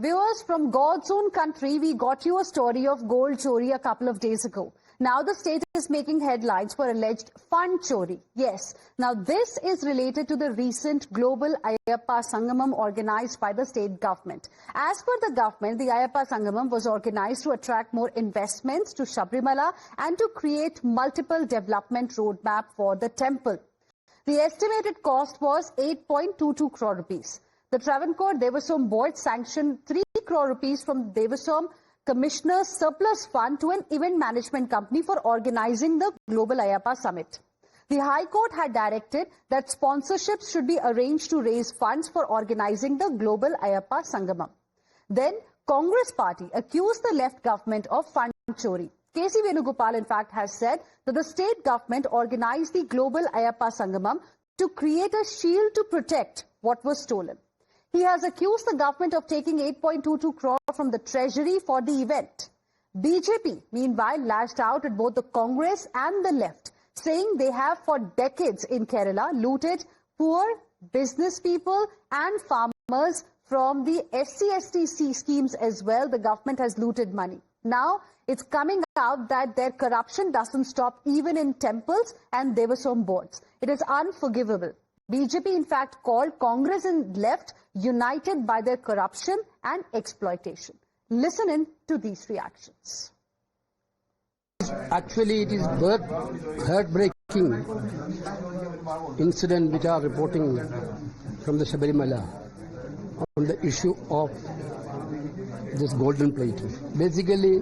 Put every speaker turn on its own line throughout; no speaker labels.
Viewers, from God's own country, we got you a story of gold chori a couple of days ago. Now the state is making headlines for alleged fund chori. Yes, now this is related to the recent global Ayyappa Sangamam organized by the state government. As per the government, the Ayyappa Sangamam was organized to attract more investments to Sabarimala and to create multiple development roadmap for the temple. The estimated cost was 8.22 crore rupees. The Travancore Devaswom Board sanctioned 3 crore rupees from the Devaswom Commissioner's surplus fund to an event management company for organizing the Global Ayyappa Summit. The High Court had directed that sponsorships should be arranged to raise funds for organizing the Global Ayyappa Sangamam. Then, Congress party accused the left government of fund chori. K.C. Venugopal, in fact, has said that the state government organized the Global Ayyappa Sangamam to create a shield to protect what was stolen. He has accused the government of taking 8.22 crore from the treasury for the event. BJP, meanwhile, lashed out at both the Congress and the left, saying they have for decades in Kerala looted poor business people and farmers from the SC/ST schemes as well. The government has looted money. Now, it's coming out that their corruption doesn't stop even in temples and Devaswom boards. It is unforgivable. BJP, in fact, called Congress and left united by their corruption and exploitation. Listen in to these reactions.
Actually, it is heartbreaking incident which are reporting from the Sabarimala on the issue of this golden plate. Basically,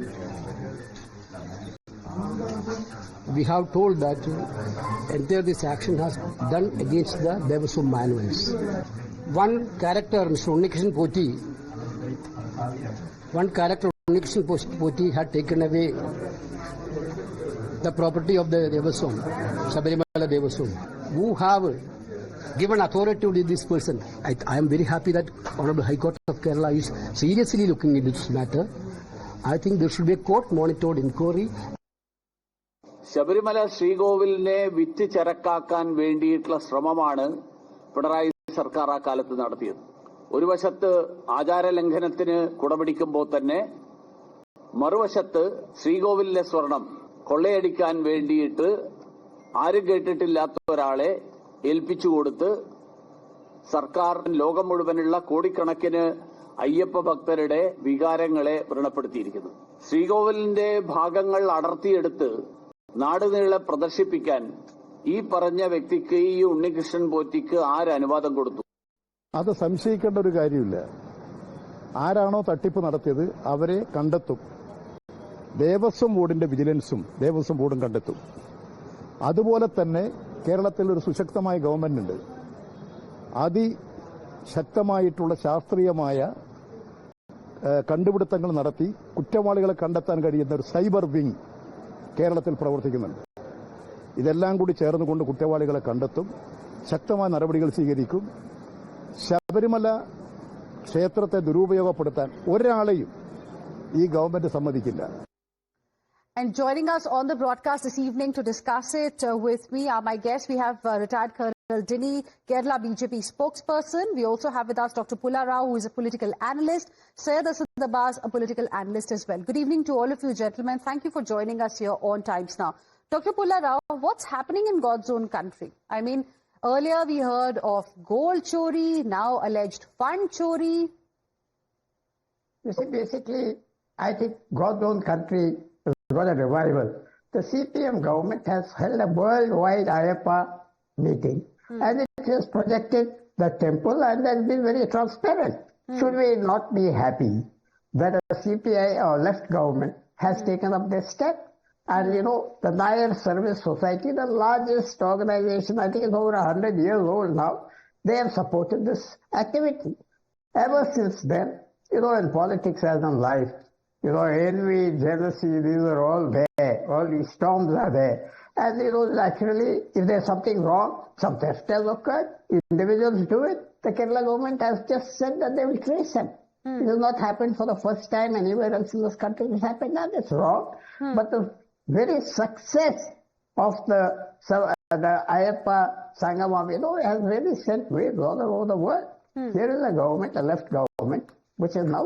we have told that entire this action has done against the Devaswom manuals. One character, Mr. Unnikishan Poti, had taken away the property of the Devaswom, Sabarimala Devaswom, who have given authority to this person. I am very happy that Honorable High Court of Kerala is seriously looking into this matter. I think there should be a court-monitored inquiry.
Sabarimala ശ്രീകോവിലിനെ വിറ്റ് ചരക്കാക്കാൻ വേണ്ടിയിട്ടുള്ള ശ്രമമാണ് പിണറായി സർക്കാർ ആ കാലത്ത് നടത്തിയത്. ഒരു വശത്ത് ആചാരലംഘനത്തിന് കുടപിടിക്കുമ്പോൾ തന്നെ മറുവശത്ത് ശ്രീകോവിലിലെ സ്വർണം കൊള്ളയടിക്കാൻ വേണ്ടിയിട്ട് ആരും കേട്ടിട്ടില്ലാത്ത ഒരാളെ ഏൽപ്പിച്ചു കൊടുത്ത് സർക്കാർ ലോകം മുഴുവനുള്ള കോടിക്കണക്കിന് അയ്യപ്പ ഭക്തരുടെ വികാരങ്ങളെ വ്രണപ്പെടുത്തിയിരിക്കുന്നു. ശ്രീകോവിലിന്റെ ഭാഗങ്ങൾ അടർത്തിയെടുത്ത് നാടുനീളെ പ്രദർശിപ്പിക്കാൻ ഈ പറഞ്ഞ വ്യക്തിക്ക്, ഈ ഉണ്ണികൃഷ്ണൻ പോറ്റിക്ക് ആര് അനുവാദം കൊടുത്തു?
അത് സംശയിക്കേണ്ട ഒരു കാര്യമില്ല. ആരാണോ തട്ടിപ്പ് നടത്തിയത് അവരെ കണ്ടെത്തും. ദേവസ്വം ബോർഡിന്റെ വിജിലൻസും ദേവസ്വം ബോർഡും കണ്ടെത്തും. അതുപോലെ തന്നെ കേരളത്തിൽ ഒരു സുശക്തമായ ഗവൺമെന്റ് ഉണ്ട്. അതിശക്തമായിട്ടുള്ള ശാസ്ത്രീയമായ കണ്ടുപിടുത്തങ്ങൾ നടത്തി കുറ്റവാളികളെ കണ്ടെത്താൻ കഴിയുന്ന ഒരു സൈബർ വിങ് കേരളത്തിൽ പ്രവർത്തിക്കുന്നുണ്ട്. ഇതെല്ലാം കൂടി ചേർന്നുകൊണ്ട് കുറ്റവാളികളെ കണ്ടെത്തും, ശക്തമായ നടപടികൾ സ്വീകരിക്കും. ശബരിമല ക്ഷേത്രത്തെ ദുരുപയോഗപ്പെടുത്താൻ ഒരാളെയും ഈ ഗവൺമെന്റ് സമ്മതിക്കില്ല.
And joining us on the broadcast this evening to discuss it with me are my guests. We have retired Colonel Dini, Kerala BJP spokesperson. We also have with us Dr. Pulla Rao, who is a political analyst. Syed Asad Abbas, a political analyst as well. Good evening to all of you, gentlemen. Thank you for joining us here on Times Now. Dr. Pulla Rao, what's happening in God's own country? I mean, earlier we heard of gold chori, now alleged fund chori.
You see, basically, I think God's own country got a revival. The CPM government has held a worldwide Ayyappa meeting and it has projected the temple and has been very transparent. Should we not be happy that a CPI or left government has taken up this step? And you know, the Nair Service Society, the largest organization, I think it's over 100 years old now, they have supported this activity. Ever since then, you know, in politics as in life, you know, envy, jealousy, these are all there. All these storms are there. And, you know, naturally, if there's something wrong, some theft has occurred, individuals do it. The Kerala government has just said that they will trace them. It has not happened for the first time anywhere else in this country. It has happened, and it's wrong. But the very success of the Ayyappa Sangamam, you know, has really sent waves all over the world. Here is a government, a left government, which is now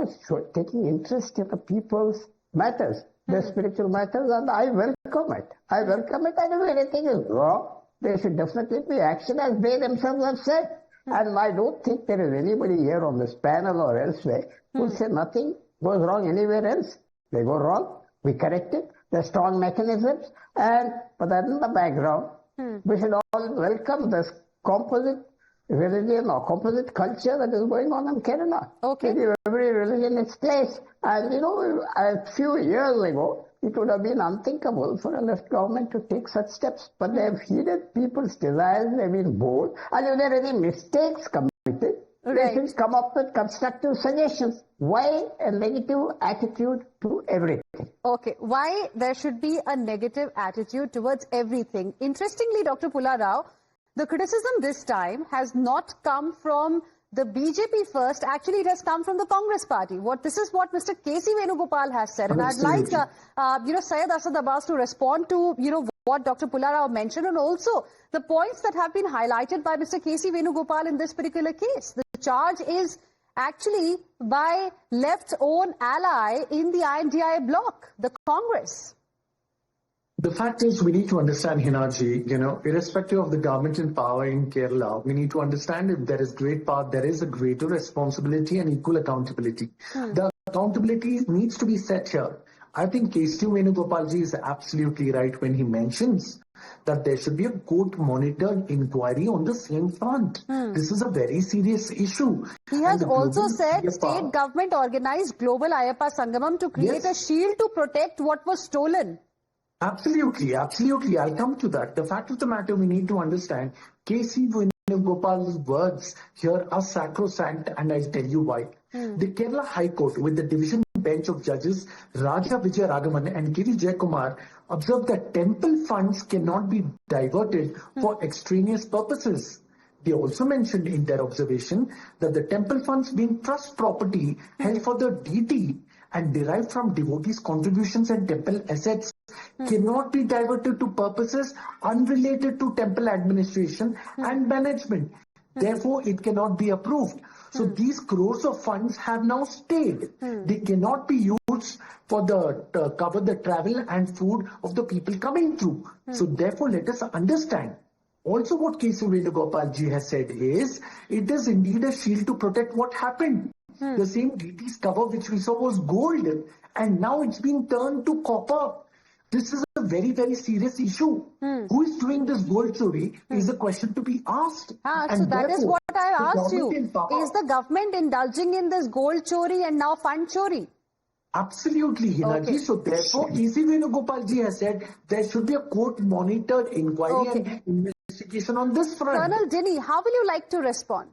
taking interest in the people's matters, their spiritual matters, and I welcome it. I welcome it, and if anything is wrong, there should definitely be action, as they themselves have said. And I don't think there is anybody here on this panel or elsewhere who say nothing goes wrong anywhere else. They go wrong, we correct it. There are strong mechanisms, but that in the background, we should all welcome this composite religion or composite culture that is going on in Kerala.
Okay.
Give every religion its place. And a few years ago, it would have been unthinkable for a left government to take such steps. But they have heeded people's desires, they've been bold. And if there are any mistakes committed, they should come up with constructive suggestions. Why a negative attitude to everything?
Okay, why there should be a negative attitude towards everything? Interestingly, Dr. Pula Rao, the criticism this time has not come from the BJP first. Actually, it has come from the Congress party. This is what Mr. K.C. Venugopal has said. And I'd like, Syed Asad Abbas to respond to, what Dr. Pula Rao mentioned, and also the points that have been highlighted by Mr. K.C. Venugopal in this particular case. The charge is actually by left's own ally in the INDI bloc, the Congress.
The fact is, we need to understand, Hinaji, irrespective of the government in power in Kerala, we need to understand if there is great power, there is a greater responsibility and equal accountability. The accountability needs to be set here. I think K.C. Venugopalji is absolutely right when he mentions that there should be a court-monitored inquiry on the same front. This is a very serious issue.
He has also said state government organized global Ayyappa Sangamam to create a shield to protect what was stolen.
Absolutely, absolutely. I'll come to that. The fact of the matter, we need to understand K.C. Venugopal's words here are sacrosanct, and I'll tell you why. The Kerala High Court, with the division bench of judges Raja Vijay Ragavan and Giri Jaikumar, observed that temple funds cannot be diverted for extraneous purposes. They also mentioned in their observation that the temple funds being trust property held for the deity and derived from devotees' contributions and temple assets cannot be diverted to purposes unrelated to temple administration and management. Therefore, it cannot be approved. So these crores of funds have now stayed. They cannot be used for cover the travel and food of the people coming through. So therefore, let us understand. Also, what K.C. Venugopalji has said is, it is indeed a shield to protect what happened. The same deity's cover which we saw was gold, and now it's been turned to copper. This is a very, very serious issue. Who is doing this gold chori is a question to be asked.
So that is what I asked you. Is the government indulging in this gold chori and now fund chori?
Absolutely, Hinaji. So therefore, K.C. Venugopalji has said there should be a court-monitored inquiry and investigation on this front.
Colonel Dinny, how will you like to respond?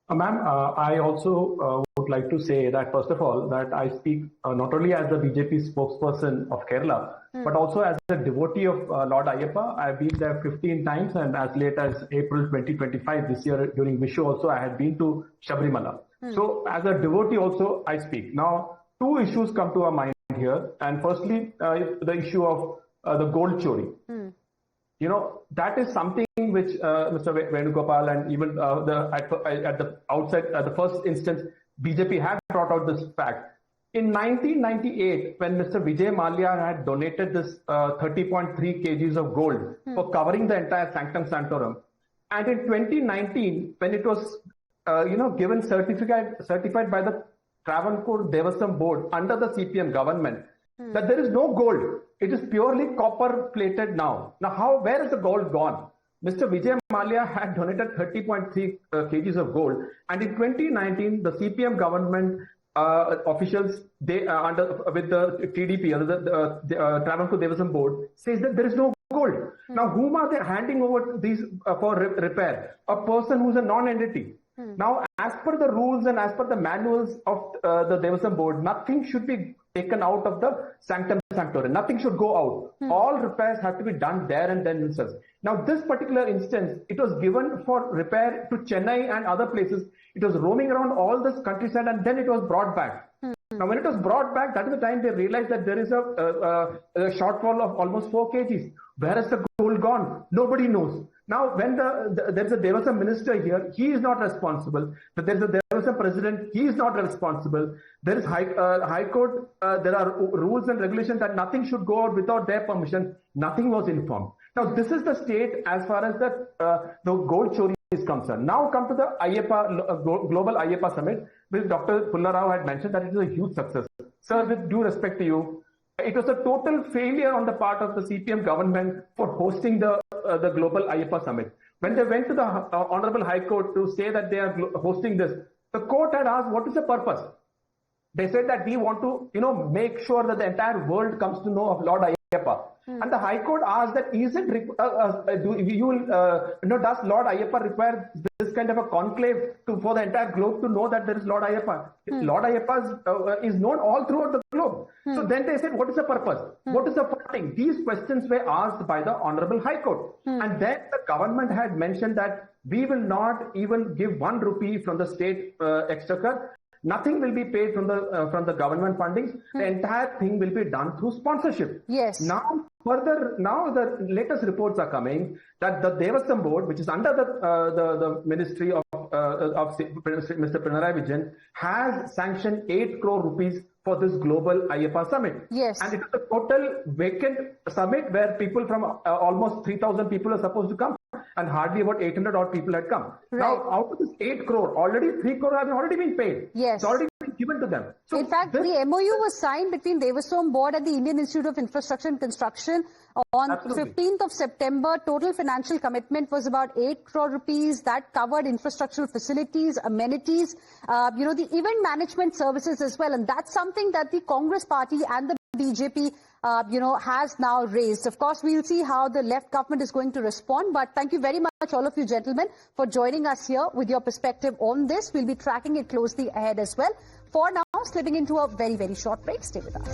Ma'am, I also would like to say that, first of all, that I speak not only as the BJP spokesperson of Kerala, but also as a devotee of Lord Ayyappa. I've been there 15 times, and as late as April 2025 this year, during Vishu also, I had been to Sabarimala. So as a devotee also, I speak. Now, two issues come to our mind here. And firstly, the issue of the gold chori. That is something which Mr. Venugopal and even at the outset, the first instance, BJP had brought out this fact. In 1998, when Mr. Vijay Mallya had donated this 30.3 kgs of gold for covering the entire Sanctum Sanctorum, and in 2019, when it was given certified by the Travancore Devaswom Board under the CPM government, that there is no gold. It is purely copper plated now. Now, where is the gold gone? Mr. Vijay Mallya had donated 30.3 kgs of gold, and in 2019, the CPM government officials, with the TDP, the Travancore Devaswom Board, says that there is no gold. Now, whom are they handing over these for repair? A person who's a non-entity. Now, as per the rules and as per the manuals of the Devaswom Board, nothing should be taken out of the Sanctum Sanctorum. Nothing should go out. All repairs have to be done there and then themselves. Now, this particular instance, it was given for repair to Chennai and other places. It was roaming around all this countryside, and then it was brought back. Now, when it was brought back, that is the time they realized that there is a shortfall of almost 4 kgs. Where is the gold gone? Nobody knows. Now, when there's a Devaswom minister here, he is not responsible. But there's a Devaswom president, he is not responsible. There is High Court, there are rules and regulations that nothing should go out without their permission. Nothing was informed. Now, this is the state as far as the gold chori is concerned. Now come to the Ayyappa, Global Ayyappa Summit, which Dr. Pulla Rao had mentioned that it is a huge success. Sir, with due respect to you, it was a total failure on the part of the CPM government for hosting the Global Ayyappa Summit. When they went to the Honorable High Court to say that they are hosting this, the court had asked, what is the purpose? They said that we want to, make sure that the entire world comes to know of Lord Ayyappa. And the High Court asked that, does Lord Ayyappa require this kind of a conclave for the entire globe to know that there is Lord Ayyappa? Lord Ayyappa is known all throughout the globe. So then they said, what is the purpose? What is the funding? These questions were asked by the Honorable High Court. And then the government had mentioned that we will not even give 1 rupee from the state exchequer. Nothing will be paid from the government funding. The entire thing will be done through sponsorship.
Yes.
Now the latest reports are coming that the Devaswom Board, which is under the ministry of Mr. Pinarayi Vijayan, has sanctioned 8 crore rupees for this global Ayyappa summit.
Yes.
And it is a total vacant summit where people from almost 3,000 people are supposed to come. And hardly about 800 odd people had come.
Right.
Now, out of this 8 crore, already 3 crore have already been paid.
Yes.
It's already been given to them. So
in fact, the MOU was signed between Devaswom Board and the Indian Institute of Infrastructure and Construction on 15th of September. Total financial commitment was about 8 crore rupees. That covered infrastructural facilities, amenities, the event management services as well. And that's something that the Congress party and the BJP has now raised. Of course, we'll see how the left government is going to respond. But thank you very much, all of you gentlemen, for joining us here with your perspective on this. We'll be tracking it closely ahead as well. For now, slipping into a very, very short break. Stay with us.